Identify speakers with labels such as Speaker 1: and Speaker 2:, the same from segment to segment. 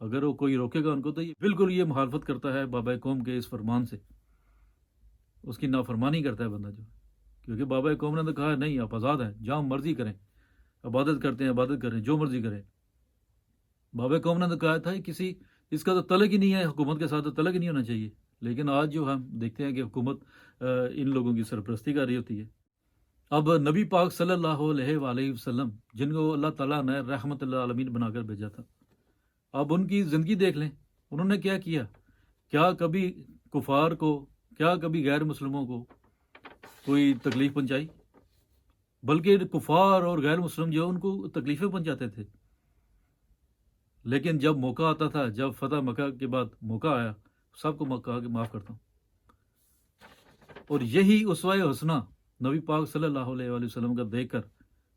Speaker 1: اگر وہ کوئی روکے گا ان کو تو یہ بالکل یہ مخالفت کرتا ہے بابا قوم کے اس فرمان سے، اس کی نافرمانی کرتا ہے بندہ جو، کیونکہ بابا قوم نے تو کہا ہے نہیں آپ آزاد ہیں، جہاں مرضی کریں، عبادت کرتے ہیں عبادت کریں، جو مرضی کریں۔ بابا قوم نے تو کہا تھا کسی اس کا تو تعلق ہی نہیں ہے، حکومت کے ساتھ تو تعلق ہی نہیں ہونا چاہیے، لیکن آج جو ہم دیکھتے ہیں کہ حکومت ان لوگوں کی سرپرستی کر رہی ہوتی ہے۔ اب نبی پاک صلی اللہ علیہ وآلہ وسلم جن کو اللہ تعالیٰ نے رحمت اللہ عالمین بنا کر بھیجا تھا، اب ان کی زندگی دیکھ لیں، انہوں نے کیا کیا؟ کیا کبھی کفار کو، کیا کبھی غیر مسلموں کو کوئی تکلیف پہنچائی؟ بلکہ کفار اور غیر مسلم جو ان کو تکلیفیں پہنچاتے تھے، لیکن جب موقع آتا تھا، جب فتح مکہ کے بعد موقع آیا، سب کو کہا کہ معاف کرتا ہوں۔ اور یہی اسوہ حسنہ نبی پاک صلی اللہ علیہ وآلہ وسلم کا دیکھ کر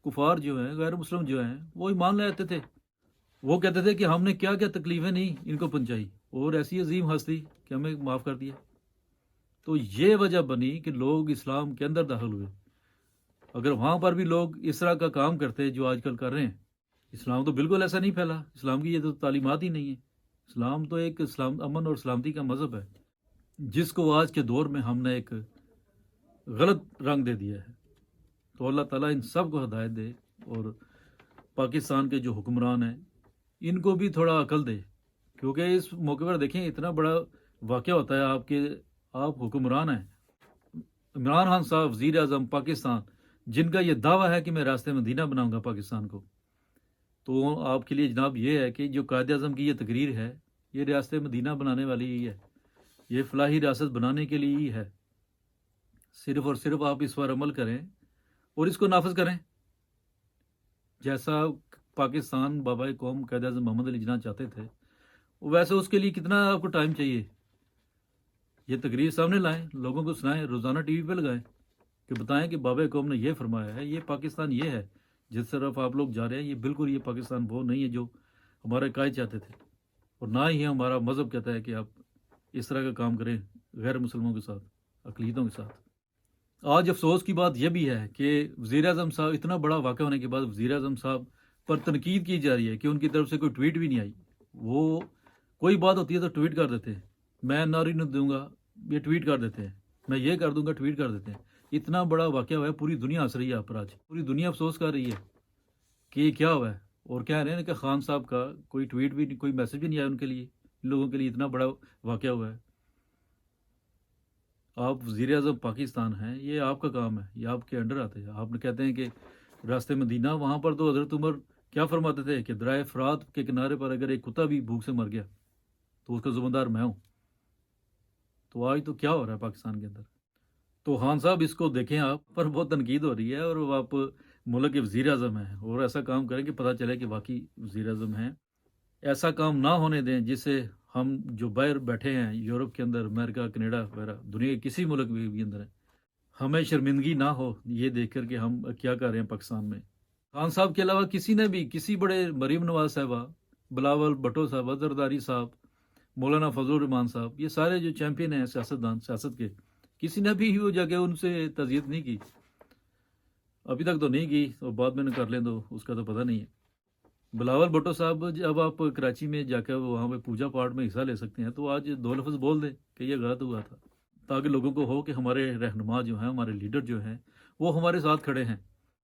Speaker 1: کفار جو ہیں، غیر مسلم جو ہیں، وہ ایمان لے آتے تھے، وہ کہتے تھے کہ ہم نے کیا کیا تکلیفیں نہیں ان کو پہنچائی، اور ایسی عظیم ہستی کہ ہمیں معاف کر دیا۔ تو یہ وجہ بنی کہ لوگ اسلام کے اندر داخل ہوئے۔ اگر وہاں پر بھی لوگ اس طرح کا کام کرتے جو آج کل کر رہے ہیں، اسلام تو بالکل ایسا نہیں پھیلا، اسلام کی یہ تو تعلیمات ہی نہیں ہے۔ اسلام تو ایک امن اور سلامتی کا مذہب ہے، جس کو آج کے دور میں ہم نے ایک غلط رنگ دے دیا ہے۔ تو اللہ تعالیٰ ان سب کو ہدایت دے، اور پاکستان کے جو حکمران ہیں ان کو بھی تھوڑا عقل دے، کیونکہ اس موقع پر دیکھیں اتنا بڑا واقعہ ہوتا ہے، آپ حکمران ہیں، عمران خان صاحب وزیر اعظم پاکستان، جن کا یہ دعویٰ ہے کہ میں راستہ مدینہ بناؤں گا پاکستان کو، تو آپ کے لیے جناب یہ ہے کہ جو قائد اعظم کی یہ تقریر ہے، یہ ریاست مدینہ بنانے والی ہی ہے، یہ فلاحی ریاست بنانے کے لیے ہی ہے۔ صرف اور صرف آپ اس پر عمل کریں اور اس کو نافذ کریں، جیسا پاکستان بابا قوم قائد اعظم محمد علی جناح چاہتے تھے، ویسے اس کے لیے کتنا آپ کو ٹائم چاہیے؟ یہ تقریر سامنے لائیں، لوگوں کو سنائیں، روزانہ ٹی وی پہ لگائیں کہ بتائیں کہ بابا قوم نے یہ فرمایا ہے، یہ پاکستان یہ ہے جس طرف آپ لوگ جا رہے ہیں، یہ بالکل یہ پاکستان وہ نہیں ہے جو ہمارے قائد چاہتے تھے، اور نہ ہی ہمارا مذہب کہتا ہے کہ آپ اس طرح کا کام کریں غیر مسلموں کے ساتھ، اقلیتوں کے ساتھ۔ آج افسوس کی بات یہ بھی ہے کہ وزیر اعظم صاحب، اتنا بڑا واقعہ ہونے کے بعد وزیر اعظم صاحب پر تنقید کی جا رہی ہے کہ ان کی طرف سے کوئی ٹویٹ بھی نہیں آئی۔ وہ کوئی بات ہوتی ہے تو ٹویٹ کر دیتے ہیں، میں ناری نہ دوں گا، یہ ٹویٹ کر دیتے ہیں، میں یہ کر دوں گا، ٹویٹ کر دیتے ہیں۔ اتنا بڑا واقعہ ہوا ہے، پوری دنیا ہنس رہی ہے آپ پر، آج پوری دنیا افسوس کر رہی ہے کہ یہ کیا ہوا ہے، اور کہہ رہے ہیں کہ خان صاحب کا کوئی ٹویٹ بھی نہیں، کوئی میسج بھی نہیں آیا ان کے لیے، ان لوگوں کے لیے اتنا بڑا واقعہ ہوا ہے۔ آپ وزیر اعظم پاکستان ہیں، یہ آپ کا کام ہے، یہ آپ کے انڈر آتے ہیں۔ آپ نے کہتے ہیں کہ راستے مدینہ، وہاں پر تو حضرت عمر کیا فرماتے تھے کہ درائے فرات کے کنارے پر اگر ایک کتا بھی بھوک سے مر گیا تو اس کا ذمہ دار میں ہوں۔ تو آج تو کیا ہو رہا ہے پاکستان کے اندر؟ تو خان صاحب اس کو دیکھیں، آپ پر بہت تنقید ہو رہی ہے، اور آپ ملک کے وزیر اعظم ہیں، اور ایسا کام کریں کہ پتہ چلے کہ واقعی وزیر اعظم ہیں۔ ایسا کام نہ ہونے دیں جس سے ہم جو باہر بیٹھے ہیں یورپ کے اندر، امریکہ، کینیڈا وغیرہ، دنیا کے کسی ملک میں بھی اندر ہیں، ہمیں شرمندگی نہ ہو یہ دیکھ کر کہ ہم کیا کر رہے ہیں پاکستان میں۔ خان صاحب کے علاوہ کسی نے بھی، کسی بڑے، مریم نواز صاحبہ، بلاول بھٹو صاحبہ، زرداری صاحب، مولانا فضل الرحمان صاحب، یہ سارے جو چیمپئن ہیں سیاستدان سیاست کے، کسی نے بھی وہ جا کے ان سے تعزیت نہیں کی، ابھی تک تو نہیں کی، اور بعد میں نہ کر لیں تو اس کا تو پتہ نہیں ہے۔ بلاول بھٹو صاحب، جب آپ کراچی میں جا کر وہاں پہ پوجا پاٹ میں حصہ لے سکتے ہیں تو آج 2 لفظ بول دیں کہ یہ غلط ہوا تھا، تاکہ لوگوں کو ہو کہ ہمارے رہنما جو ہیں، ہمارے لیڈر جو ہیں، وہ ہمارے ساتھ کھڑے ہیں۔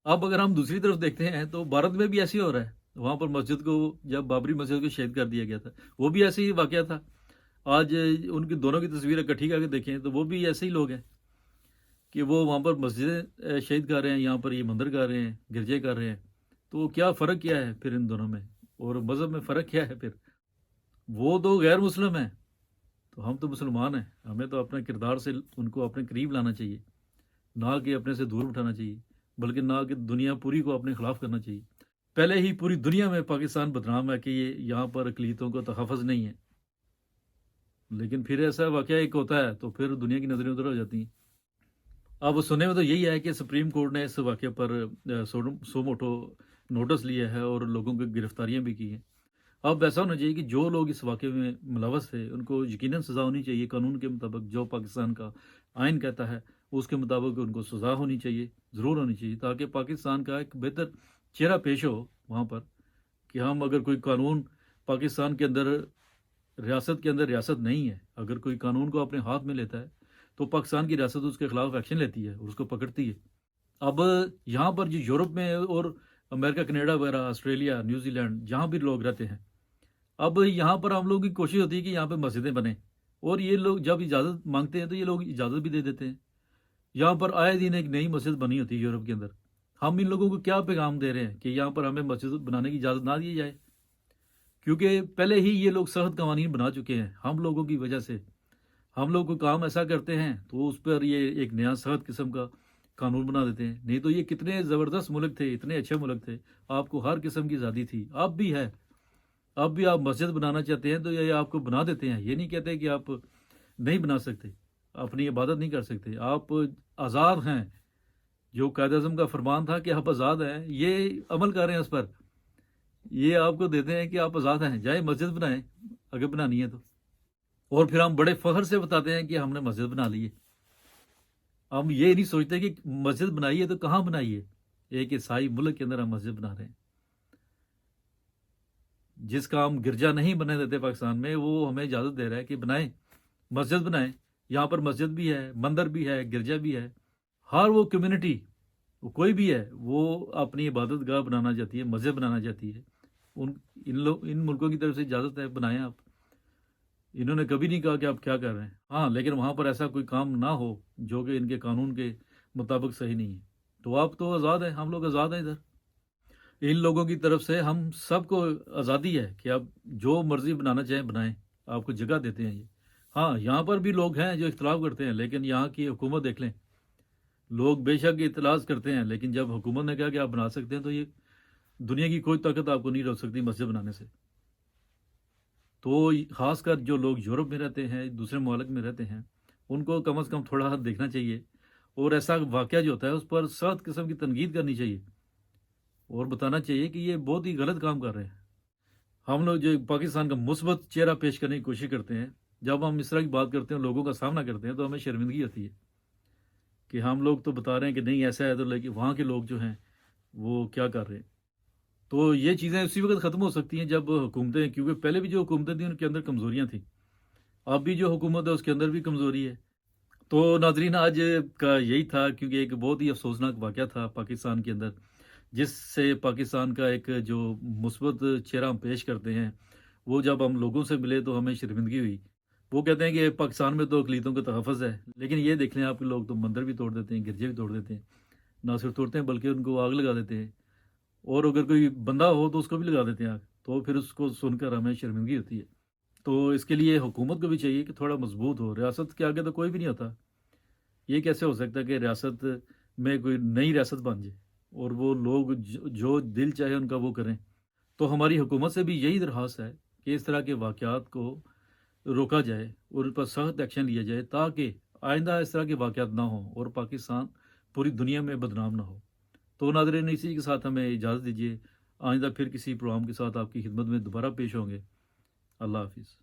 Speaker 1: اب اگر ہم دوسری طرف دیکھتے ہیں تو بھارت میں بھی ایسے ہو رہا ہے، وہاں پر مسجد کو، جب بابری مسجد کو شہید کر دیا گیا تھا، وہ بھی ایسے ہی واقعہ تھا۔ آج ان کی دونوں کی تصویریں اکٹھی کر کے دیکھیں تو وہ بھی ایسے ہی لوگ ہیں کہ وہ وہاں پر مسجدیں شہید کر رہے ہیں، یہاں پر یہ مندر کر رہے ہیں، گرجے کر رہے ہیں۔ تو کیا فرق کیا ہے پھر ان دونوں میں، اور مذہب میں فرق کیا ہے پھر؟ وہ تو غیر مسلم ہیں، تو ہم تو مسلمان ہیں، ہمیں تو اپنے کردار سے ان کو اپنے قریب لانا چاہیے، نہ کہ اپنے سے دور اٹھانا چاہیے، بلکہ نہ کہ دنیا پوری کو اپنے خلاف کرنا چاہیے۔ پہلے ہی پوری دنیا میں پاکستان بدنام ہے کہ یہ یہاں پر اقلیتوں کو تحفظ نہیں ہے، لیکن پھر ایسا واقعہ ایک ہوتا ہے تو پھر دنیا کی نظریں ادھر ہو جاتی ہیں۔ اب سننے میں تو یہی ہے کہ سپریم کورٹ نے اس واقعے پر سو موٹو نوٹس لیا ہے اور لوگوں کی گرفتاریاں بھی کی ہیں۔ اب ایسا ہونا چاہیے کہ جو لوگ اس واقعے میں ملوث تھے ان کو یقیناً سزا ہونی چاہیے، قانون کے مطابق جو پاکستان کا آئین کہتا ہے اس کے مطابق ان کو سزا ہونی چاہیے، ضرور ہونی چاہیے، تاکہ پاکستان کا ایک بہتر چہرہ پیش ہو وہاں پر، کہ ہم اگر کوئی قانون پاکستان کے اندر ریاست کے اندر ریاست نہیں ہے. اگر کوئی قانون کو اپنے ہاتھ میں لیتا ہے تو پاکستان کی ریاست اس کے خلاف ایکشن لیتی ہے اور اس کو پکڑتی ہے. اب یہاں پر جو یورپ میں اور امریکہ کینیڈا وغیرہ آسٹریلیا نیوزی لینڈ جہاں بھی لوگ رہتے ہیں، اب یہاں پر ہم لوگوں کی کوشش ہوتی ہے کہ یہاں پہ مسجدیں بنیں، اور یہ لوگ جب اجازت مانگتے ہیں تو یہ لوگ اجازت بھی دے دیتے ہیں. یہاں پر آئے دن ایک نئی مسجد بنی ہوتی ہے یورپ کے اندر. ہم ان لوگوں کو کیا پیغام دے رہے ہیں کہ یہاں پر ہمیں مسجد بنانے کی اجازت نہ دی جائے، کیونکہ پہلے ہی یہ لوگ سخت قوانین بنا چکے ہیں. ہم لوگوں کی وجہ سے ہم لوگ کوئی کام ایسا کرتے ہیں تو اس پر یہ ایک نیا سخت قسم کا قانون بنا دیتے ہیں. نہیں تو یہ کتنے زبردست ملک تھے، اتنے اچھے ملک تھے، آپ کو ہر قسم کی آزادی تھی، اب بھی ہے. اب بھی آپ مسجد بنانا چاہتے ہیں تو یہ آپ کو بنا دیتے ہیں. یہ نہیں کہتے کہ آپ نہیں بنا سکتے، اپنی عبادت نہیں کر سکتے، آپ آزاد ہیں. جو قائد اعظم کا فرمان تھا کہ آپ آزاد ہیں، یہ عمل کر رہے ہیں اس پر. یہ آپ کو دیتے ہیں کہ آپ آزاد ہیں، جائیں مسجد بنائیں اگر بنانی ہے تو. اور پھر ہم بڑے فخر سے بتاتے ہیں کہ ہم نے مسجد بنا لی ہے. ہم یہ نہیں سوچتے کہ مسجد بنائی ہے تو کہاں بنائی ہے. ایک عیسائی ملک کے اندر ہم مسجد بنا رہے ہیں. جس کا ہم گرجا نہیں بنے دیتے پاکستان میں، وہ ہمیں اجازت دے رہا ہے کہ بنائیں، مسجد بنائیں. یہاں پر مسجد بھی ہے، مندر بھی ہے، گرجا بھی ہے. ہر وہ کمیونٹی کوئی بھی ہے وہ اپنی عبادت گاہ بنانا چاہتی ہے، مسجد بنانا چاہتی ہے. ان ملکوں کی طرف سے اجازت ہے، بنائیں آپ. انہوں نے کبھی نہیں کہا کہ آپ کیا کر رہے ہیں. ہاں، لیکن وہاں پر ایسا کوئی کام نہ ہو جو کہ ان کے قانون کے مطابق صحیح نہیں ہے. تو آپ تو آزاد ہیں، ہم لوگ آزاد ہیں. ادھر ان لوگوں کی طرف سے ہم سب کو آزادی ہے کہ آپ جو مرضی بنانا چاہیں بنائیں، آپ کو جگہ دیتے ہیں یہ. ہاں، یہاں پر بھی لوگ ہیں جو اختلاف کرتے ہیں، لیکن یہاں کی حکومت دیکھ لیں. لوگ بے شک اعتراض کرتے ہیں، لیکن جب حکومت نے کہا کہ آپ بنا سکتے ہیں تو یہ دنیا کی کوئی طاقت آپ کو نہیں روک سکتی مسجد بنانے سے. تو خاص کر جو لوگ یورپ میں رہتے ہیں، دوسرے ممالک میں رہتے ہیں، ان کو کم از کم تھوڑا حد دیکھنا چاہیے، اور ایسا واقعہ جو ہوتا ہے اس پر سخت قسم کی تنقید کرنی چاہیے، اور بتانا چاہیے کہ یہ بہت ہی غلط کام کر رہے ہیں. ہم لوگ جو پاکستان کا مثبت چہرہ پیش کرنے کی کوشش کرتے ہیں، جب ہم اس طرح کی بات کرتے ہیں، لوگوں کا سامنا کرتے ہیں، تو ہمیں شرمندگی ہوتی ہے کہ ہم لوگ تو بتا رہے ہیں کہ نہیں ایسا ہے، تو لیکن وہاں کے لوگ جو ہیں وہ کیا کر رہے ہیں. تو یہ چیزیں اسی وقت ختم ہو سکتی ہیں جب حکومتیں، کیونکہ پہلے بھی جو حکومتیں تھیں ان کے اندر کمزوریاں تھیں، اب بھی جو حکومت ہے اس کے اندر بھی کمزوری ہے. تو ناظرین، آج کا یہی تھا، کیونکہ ایک بہت ہی افسوسناک واقعہ تھا پاکستان کے اندر، جس سے پاکستان کا ایک جو مثبت چہرہ ہم پیش کرتے ہیں، وہ جب ہم لوگوں سے ملے تو ہمیں شرمندگی ہوئی. وہ کہتے ہیں کہ پاکستان میں تو اقلیتوں کا تحفظ ہے، لیکن یہ دیکھ لیں آپ کے لوگ تو مندر بھی توڑ دیتے ہیں، گرجے بھی توڑ دیتے ہیں. نہ صرف توڑتے ہیں بلکہ ان کو آگ لگا دیتے ہیں، اور اگر کوئی بندہ ہو تو اس کو بھی لگا دیتے ہیں آگ. تو پھر اس کو سن کر ہمیں شرمندگی ہوتی ہے. تو اس کے لیے حکومت کو بھی چاہیے کہ تھوڑا مضبوط ہو. ریاست کے آگے تو کوئی بھی نہیں ہوتا. یہ کیسے ہو سکتا ہے کہ ریاست میں کوئی نئی ریاست بن جائے اور وہ لوگ جو دل چاہے ان کا وہ کریں. تو ہماری حکومت سے بھی یہی درخواست ہے کہ اس طرح کے واقعات کو روکا جائے اور ان پر سخت ایکشن لیا جائے، تاکہ آئندہ اس طرح کے واقعات نہ ہوں اور پاکستان پوری دنیا میں بدنام نہ ہو. تو ناظرین، اسی کے ساتھ ہمیں اجازت دیجیے. آئندہ پھر کسی پروگرام کے ساتھ آپ کی خدمت میں دوبارہ پیش ہوں گے. اللہ حافظ.